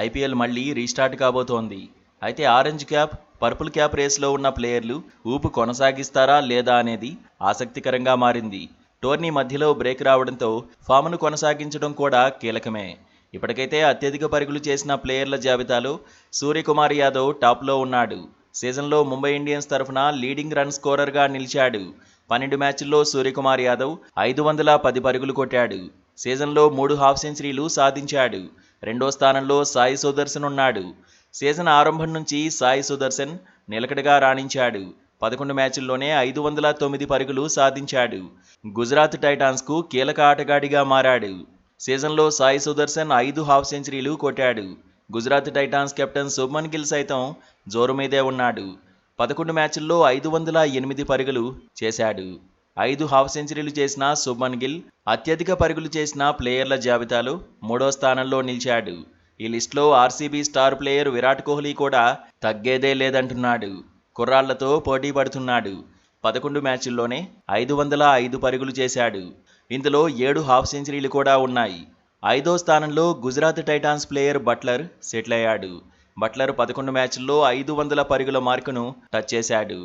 IPL మళ్లీ restart కాబోతోంది. అయితే ఆరెంజ్ క్యాప్, పర్పుల్ క్యాప్ రేసులో ఉన్న ప్లేయర్లు ఊపు కొనసాగిస్తారా లేదా అనేది ఆసక్తికరంగా మారింది. టోర్నీ మధ్యలో బ్రేక్ రావడంతో ఫామ్ను కొనసాగించడం కూడా కీలకమే. ఇప్పటికైతే అత్యధిక పరుగులు చేసిన ప్లేయర్ల జాబితాలో సూర్యకుమార్ యాదవ్ టాప్లో ఉన్నాడు. సీజన్లో ముంబై ఇండియన్స్ తరఫున లీడింగ్ రన్ స్కోరర్గా నిలిచాడు. 12 మ్యాచ్ల్లో సూర్యకుమార్ యాదవ్ 510 పరుగులు కొట్టాడు. సీజన్లో 3 హాఫ్ సెంచరీలు సాధించాడు. రెండో స్థానంలో సాయి సుదర్శన్ ఉన్నాడు. సీజన్ ఆరంభం నుంచి సాయి సుదర్శన్ నిలకడగా రాణించాడు. 11 మ్యాచ్ల్లోనే 509 పరుగులు సాధించాడు. గుజరాత్ టైటాన్స్కు కీలక ఆటగాడిగా మారాడు. సీజన్లో సాయి సుదర్శన్ 5 హాఫ్ సెంచరీలు కొట్టాడు. గుజరాత్ టైటాన్స్ కెప్టెన్ శుభ్మన్ గిల్ సైతం జోరు మీదే ఉన్నాడు. 11 మ్యాచ్ల్లో 508 పరుగులు చేశాడు. 5 హాఫ్ సెంచరీలు చేసిన శుభ్మన్ గిల్ అత్యధిక పరుగులు చేసిన ప్లేయర్ల జాబితాలో 3వ స్థానంలో నిలిచాడు. ఈ లిస్టులో RCB star player Virat Kohli కూడా తగ్గేదే లేదంటున్నాడు. కుర్రాళ్లతో పోటీ పడుతున్నాడు. 11 మ్యాచ్ల్లోనే 505 పరుగులు చేశాడు. ఇందులో 7 హాఫ్ సెంచరీలు కూడా ఉన్నాయి. 5వ స్థానంలో Gujarat Titans player Buttler settle అయ్యాడు. బట్లర్ 11 మ్యాచ్ల్లో 500 పరుగుల మార్కును టచ్ చేశాడు.